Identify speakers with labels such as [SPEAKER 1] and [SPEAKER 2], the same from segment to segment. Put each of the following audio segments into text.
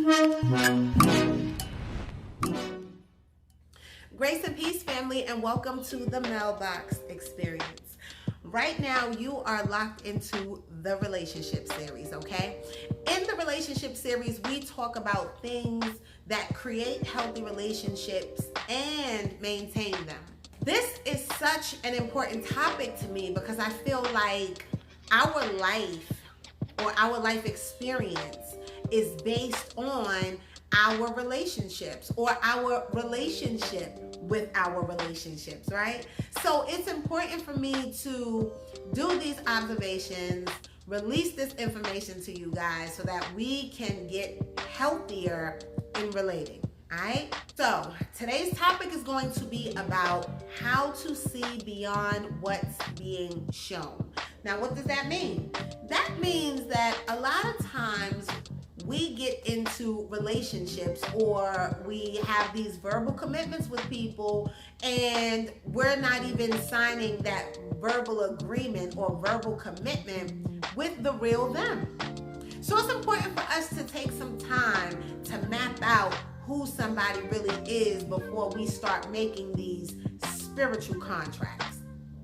[SPEAKER 1] Grace and peace, family, and welcome to the Mailbox Experience. Right now, you are locked into the relationship series, okay? In the relationship series, we talk about things that create healthy relationships and maintain them. This is such an important topic to me because I feel like our life or our life experience is based on our relationships or our relationship with our relationships, right? So it's important for me to do these observations, release this information to you guys so that we can get healthier in relating. All right, so today's topic is going to be about how to see beyond what's being shown. Now, what does that mean? That means that a lot of times we get into relationships or we have these verbal commitments with people and we're not even signing that verbal agreement or verbal commitment with the real them. So it's important for us to take some time to map out who somebody really is before we start making these spiritual contracts.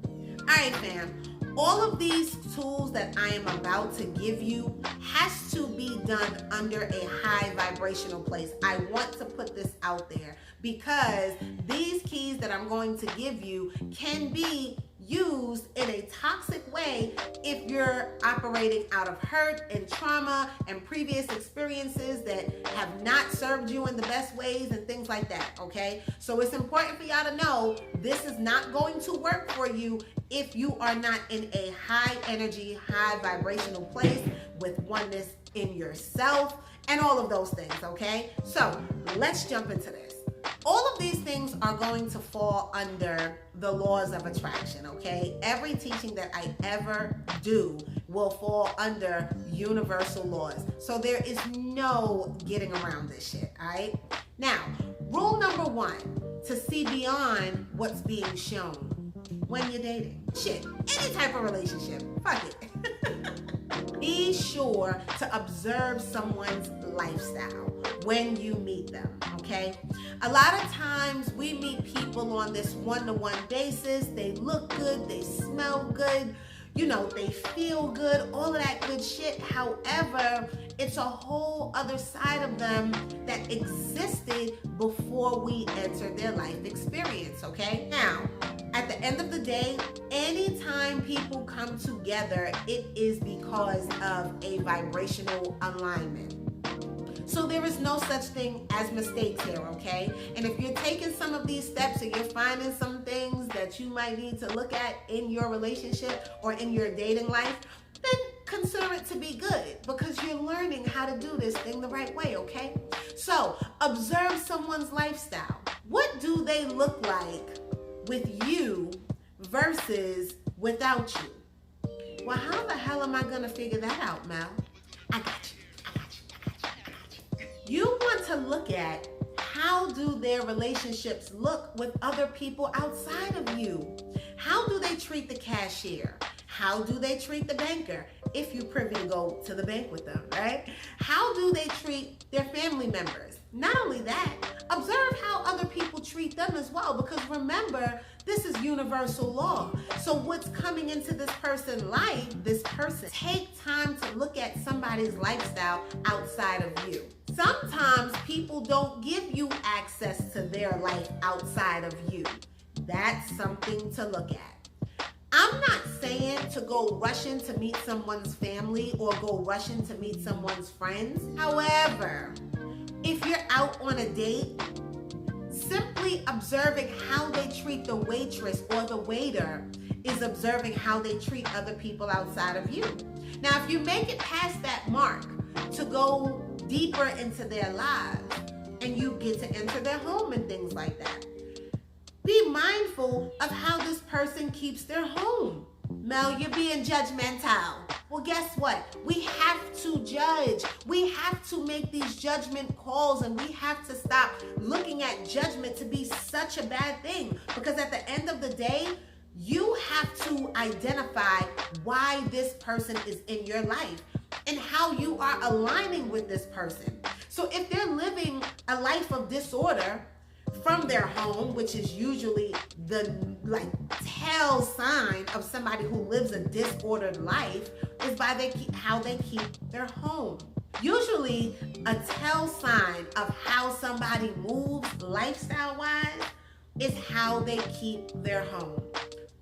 [SPEAKER 1] All right, fam. All of these tools that I am about to give you has to be done under a high vibrational place. I want to put this out there because these keys that I'm going to give you can be used in a toxic way if you're operating out of hurt and trauma and previous experiences that have not served you in the best ways and things like that, okay? So it's important for y'all to know this is not going to work for you if you are not in a high energy, high vibrational place with oneness in yourself and all of those things, okay? So let's jump into this. All of these things are going to fall under the laws of attraction, okay? Every teaching that I ever do will fall under universal laws. So there is no getting around this shit, all right? Now, rule number one, to see beyond what's being shown when you're dating. Shit, any type of relationship, fuck it. Be sure to observe someone's lifestyle when you meet them, okay? A lot of times we meet people on this one-to-one basis. They look good, they smell good, you know, they feel good, all of that good shit. However, it's a whole other side of them that existed before we entered their life experience, okay? Now, at the end of the day, anytime people come together, it is because of a vibrational alignment. So there is no such thing as mistakes here, okay? And if you're taking some of these steps and you're finding some things that you might need to look at in your relationship or in your dating life, then consider it to be good because you're learning how to do this thing the right way, okay? So observe someone's lifestyle. What do they look like with you versus without you? Well, how the hell am I gonna figure that out, Mel? I got you. You want to look at how do their relationships look with other people outside of you? How do they treat the cashier? How do they treat the banker? If you privy to go to the bank with them, right? How do they treat their family members? Not only that, observe how other people treat them as well, because remember, this is universal law. So what's coming into this person's life, take time to look at somebody's lifestyle outside of you. Sometimes people don't give you access to their life outside of you. That's something to look at. I'm not saying to go rushing to meet someone's family or go rushing to meet someone's friends. However, if you're out on a date, simply observing how they treat the waitress or the waiter is observing how they treat other people outside of you. Now, if you make it past that mark to go deeper into their lives and you get to enter their home and things like that, be mindful of how this person keeps their home. Mel, you're being judgmental. Well, guess what? We have to judge. We have to make these judgment calls, and we have to stop looking at judgment to be such a bad thing. Because at the end of the day, you have to identify why this person is in your life and how you are aligning with this person. So if they're living a life of disorder from their home, which is usually the tell sign of somebody who lives a disordered life, is by how they keep their home. Usually a tell sign of how somebody moves lifestyle wise is how they keep their home.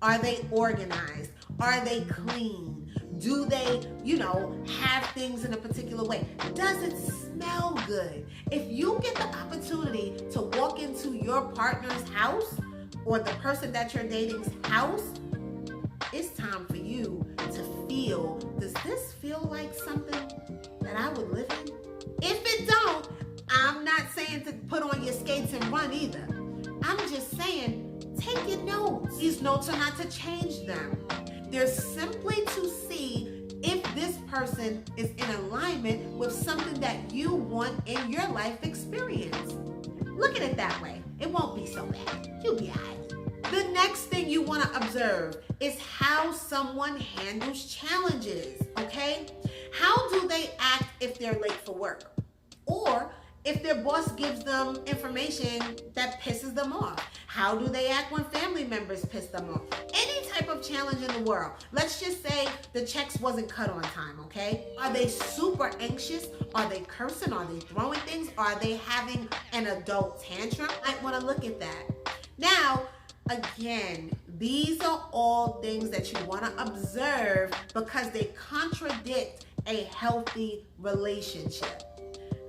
[SPEAKER 1] Are they organized? Are they clean? Do they, have things in a particular way? Does it smell good? If you get the opportunity to walk into your partner's house or the person that you're dating's house, it's time for you to feel, does this feel like something that I would live in? If it don't, I'm not saying to put on your skates and run either. I'm just saying, take your notes. These notes are not to change them. They're simply to see if this person is in alignment with something that you want in your life experience. Look at it that way. It won't be so bad. You'll be all right. The next thing you want to observe is how someone handles challenges, okay? How do they act if they're late for work? Or if their boss gives them information that pisses them off? How do they act when family members piss them off? Any type of challenge in the world. Let's just say the checks wasn't cut on time, okay? Are they super anxious? Are they cursing? Are they throwing things? Are they having an adult tantrum? I want to look at that. Now, again, these are all things that you want to observe because they contradict a healthy relationship.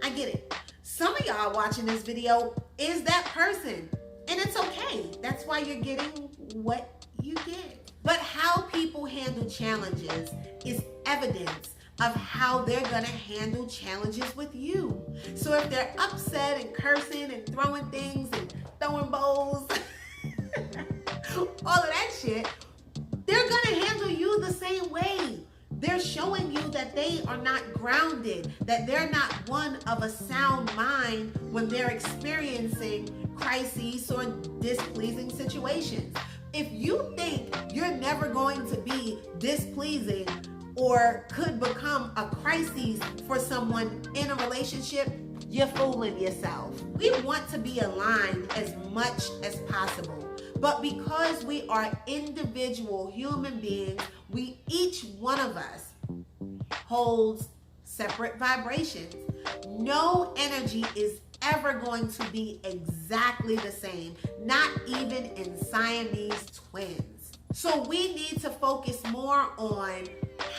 [SPEAKER 1] I get it. Some of y'all watching this video is that person, and it's okay. That's why you're getting what you get. But how people handle challenges is evidence of how they're gonna handle challenges with you. So if they're upset and cursing and throwing things and throwing bowls, all of that shit, they're gonna handle you the same way. They're showing you that they are not grounded, that they're not one of a sound mind when they're experiencing crises or displeasing situations. If you think you're never going to be displeasing or could become a crisis for someone in a relationship, you're fooling yourself. We want to be aligned as much as possible. But because we are individual human beings, each one of us holds separate vibrations. No energy is ever going to be exactly the same, not even in Siamese twins. So we need to focus more on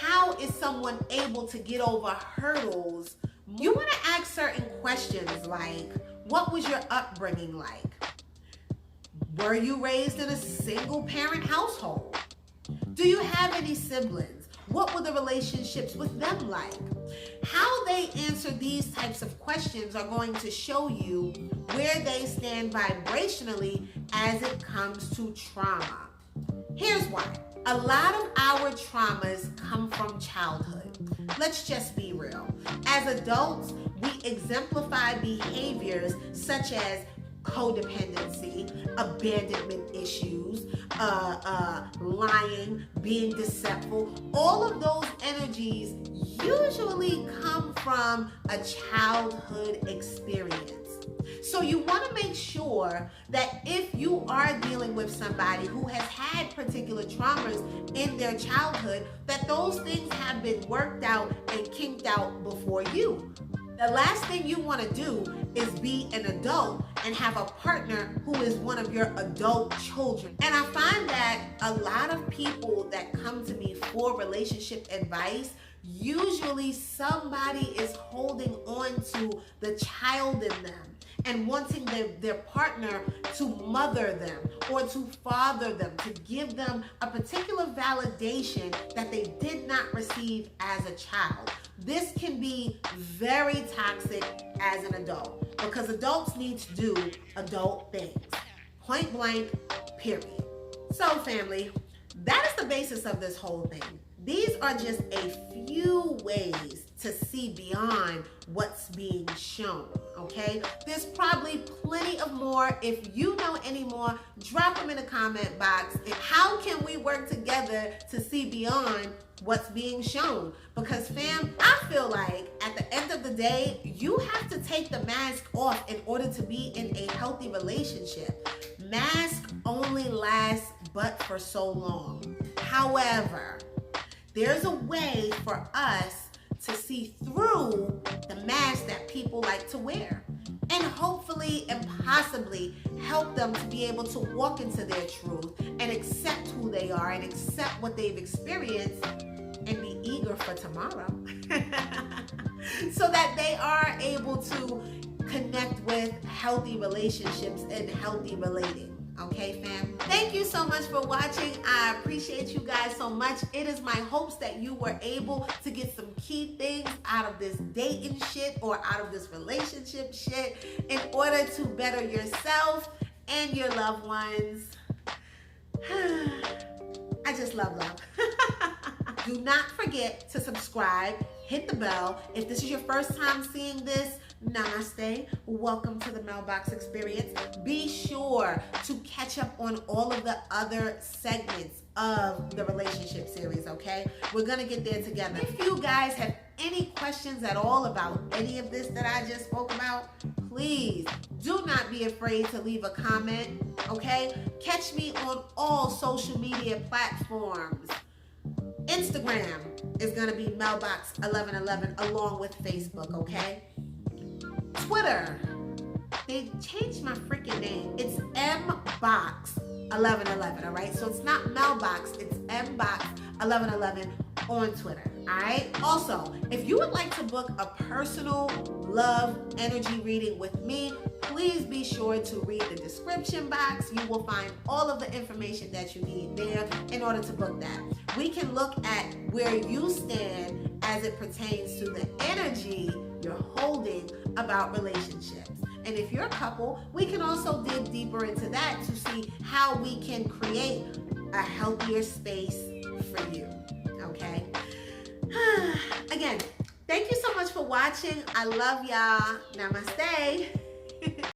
[SPEAKER 1] how is someone able to get over hurdles. You want to ask certain questions like, what was your upbringing like? Were you raised in a single parent household? Do you have any siblings? What were the relationships with them like? How they answer these types of questions are going to show you where they stand vibrationally as it comes to trauma. Here's why. A lot of our traumas come from childhood. Let's just be real. As adults, we exemplify behaviors such as codependency, abandonment issues, lying, being deceitful. All of those energies usually come from a childhood experience. So you want to make sure that if you are dealing with somebody who has had particular traumas in their childhood, that those things have been worked out and kinked out before you. The last thing you want to do is be an adult and have a partner who is one of your adult children. And I find that a lot of people that come to me for relationship advice, usually somebody is holding on to the child in them and wanting their partner to mother them or to father them, to give them a particular validation that they did not receive as a child. This can be very toxic as an adult because adults need to do adult things. Point blank, period. So family, that is the basis of this whole thing. These are just a few ways to see beyond what's being shown, okay? There's probably plenty of more. If you know any more, drop them in the comment box. And how can we work together to see beyond what's being shown? Because fam, I feel like at the end of the day, you have to take the mask off in order to be in a healthy relationship. Mask only lasts but for so long. However, there's a way for us to see through the mask that people like to wear, and hopefully and possibly help them to be able to walk into their truth and accept who they are and accept what they've experienced and be eager for tomorrow so that they are able to connect with healthy relationships and healthy relating. Okay, fam? Thank you so much for watching. I appreciate you guys so much. It is my hopes that you were able to get some key things out of this dating shit or out of this relationship shit in order to better yourself and your loved ones. I just love love. Do not forget to subscribe, hit the bell. If this is your first time seeing this, namaste. Welcome to the Mailbox Experience. Be sure to catch up on all of the other segments of the relationship series, okay? We're gonna get there together. If you guys have any questions at all about any of this that I just spoke about, please do not be afraid to leave a comment, okay? Catch me on all social media platforms. Instagram is gonna be Mailbox1111 along with Facebook, okay? Twitter, they changed my freaking name. It's Mbox1111, all right? So it's not Mailbox, it's Mbox1111 on Twitter, all right? Also, if you would like to book a personal love energy reading with me, please be sure to read the description box. You will find all of the information that you need there in order to book that. We can look at where you stand as it pertains to the energy you're holding about relationships. And if you're a couple, we can also dig deeper into that to see how we can create a healthier space for you, okay? Again, thank you so much for watching. I love y'all. Namaste.